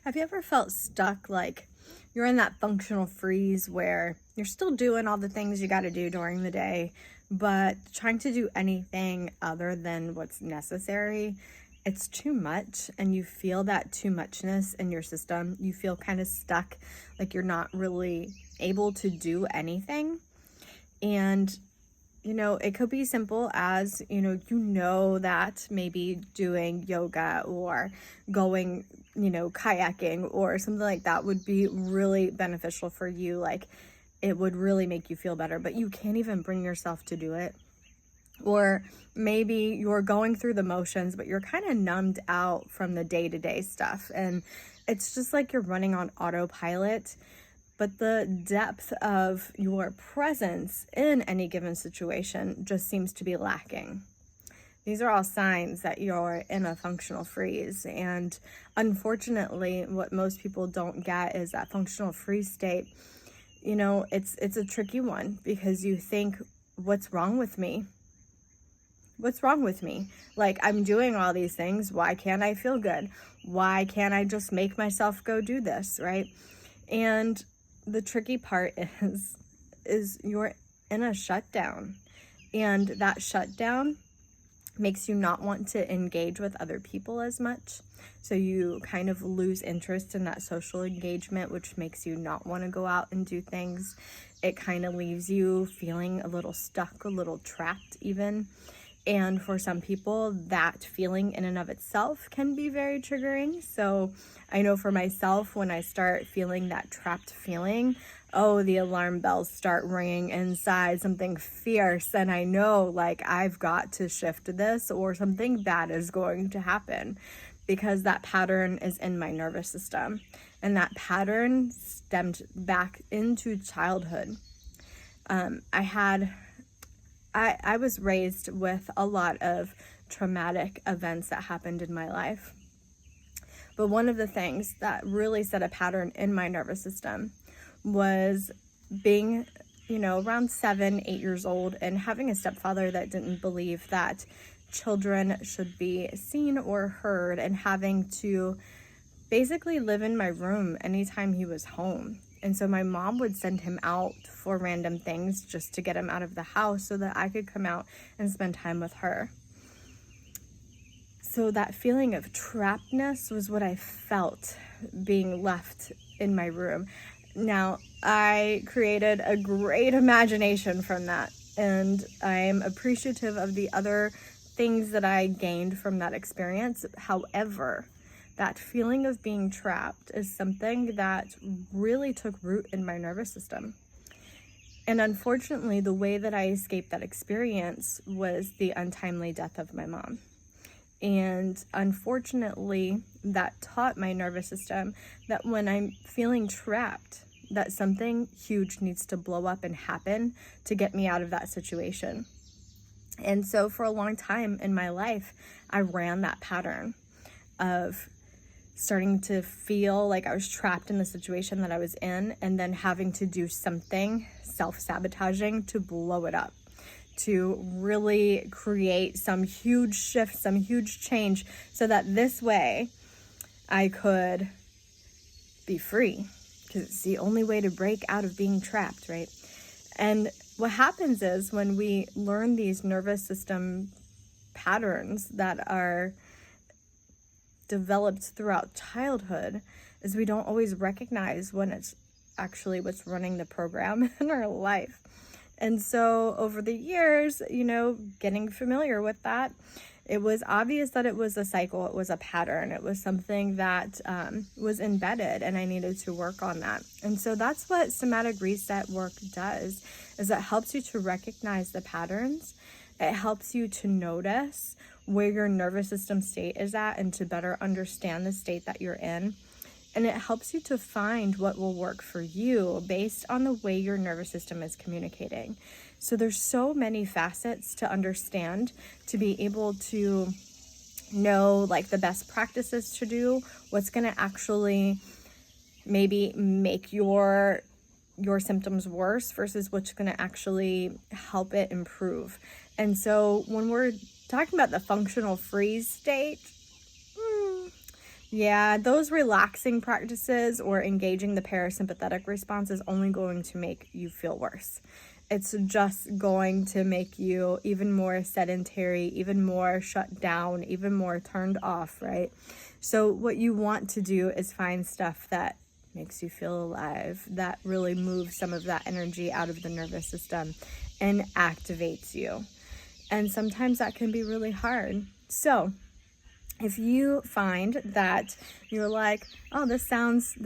Have you ever felt stuck, like you're in that functional freeze where you're still doing all the things you got to do during the day, but trying to do anything other than what's necessary, it's too much, and you feel that too muchness in your system. You feel kind of stuck, like you're not really able to do anything. And it could be simple as, that maybe doing yoga or going, kayaking or something like that would be really beneficial for you. Like, it would really make you feel better, but you can't even bring yourself to do it. Or maybe you're going through the motions, but you're kind of numbed out from the day-to-day stuff. And it's just like you're running on autopilot. But the depth of your presence in any given situation just seems to be lacking. These are all signs that you're in a functional freeze. And unfortunately, what most people don't get is that functional freeze state. It's a tricky one, because you think, what's wrong with me? What's wrong with me? Like, I'm doing all these things. Why can't I feel good? Why can't I just make myself go do this, right? And the tricky part is you're in a shutdown, and that shutdown makes you not want to engage with other people as much. So you kind of lose interest in that social engagement, which makes you not want to go out and do things. It kind of leaves you feeling a little stuck, a little trapped even. And for some people, that feeling in and of itself can be very triggering. So I know for myself, when I start feeling that trapped feeling, the alarm bells start ringing inside, something fierce. And I know, like, I've got to shift this, or something bad is going to happen, because that pattern is in my nervous system. And that pattern stemmed back into childhood. I was raised with a lot of traumatic events that happened in my life. But one of the things that really set a pattern in my nervous system was being, around 7, 8 years old, and having a stepfather that didn't believe that children should be seen or heard, and having to basically live in my room anytime he was home. And so my mom would send him out for random things just to get him out of the house so that I could come out and spend time with her. So that feeling of trappedness was what I felt being left in my room. Now, I created a great imagination from that, and I'm appreciative of the other things that I gained from that experience. However, that feeling of being trapped is something that really took root in my nervous system. And unfortunately, the way that I escaped that experience was the untimely death of my mom. And unfortunately, that taught my nervous system that when I'm feeling trapped, that something huge needs to blow up and happen to get me out of that situation. And so for a long time in my life, I ran that pattern of starting to feel like I was trapped in the situation that I was in, and then having to do something self-sabotaging to blow it up, to really create some huge shift, some huge change, so that this way I could be free, because it's the only way to break out of being trapped, right? And what happens is, when we learn these nervous system patterns that are developed throughout childhood, is we don't always recognize when it's actually what's running the program in our life. And so over the years, getting familiar with that, it was obvious that it was a cycle, it was a pattern, it was something that was embedded, and I needed to work on that. And so that's what Somatic Reset work does, is it helps you to recognize the patterns. It helps you to notice where your nervous system state is at, and to better understand the state that you're in. And it helps you to find what will work for you based on the way your nervous system is communicating. So there's so many facets to understand, to be able to know, like, the best practices to do, what's going to actually maybe make your symptoms worse versus what's going to actually help it improve. And so when we're talking about the functional freeze state, Yeah, those relaxing practices or engaging the parasympathetic response is only going to make you feel worse. It's just going to make you even more sedentary, even more shut down, even more turned off, right? So what you want to do is find stuff that makes you feel alive, that really moves some of that energy out of the nervous system and activates you. And sometimes that can be really hard. So if you find that you're like, oh, this sounds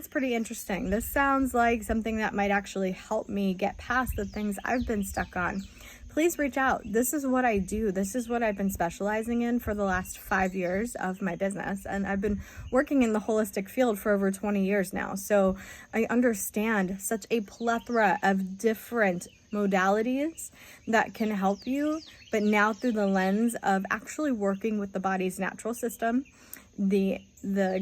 pretty interesting, this sounds like something that might actually help me get past the things I've been stuck on, please reach out. This is what I do. This is what I've been specializing in for the last 5 years of my business. And I've been working in the holistic field for over 20 years now. So I understand such a plethora of different modalities that can help you, but now through the lens of actually working with the body's natural system, the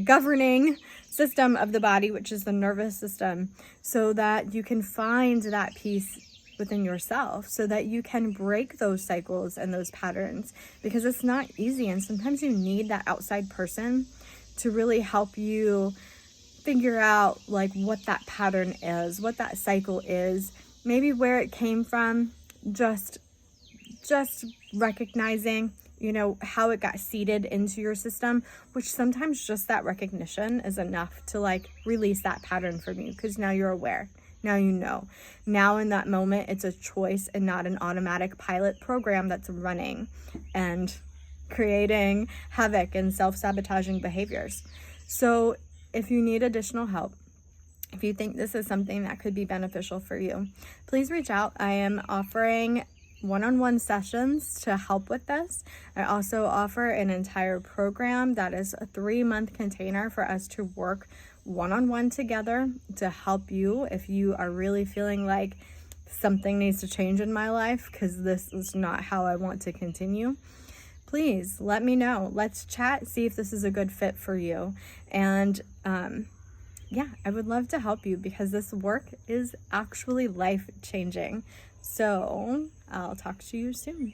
governing system of the body, which is the nervous system, so that you can find that peace within yourself, so that you can break those cycles and those patterns, because it's not easy. And sometimes you need that outside person to really help you figure out like what that pattern is, what that cycle is, maybe where it came from, just recognizing, how it got seeded into your system, which sometimes just that recognition is enough to like release that pattern from you, because now you're aware. Now you know. Now in that moment, it's a choice and not an automatic pilot program that's running and creating havoc and self-sabotaging behaviors. So if you need additional help, if you think this is something that could be beneficial for you, please reach out. I am offering one-on-one sessions to help with this. I also offer an entire program that is a 3-month container for us to work one-on-one together to help you if you are really feeling like something needs to change in my life because this is not how I want to continue. Please let me know. Let's chat, see if this is a good fit for you. And yeah, I would love to help you because this work is actually life-changing. So I'll talk to you soon.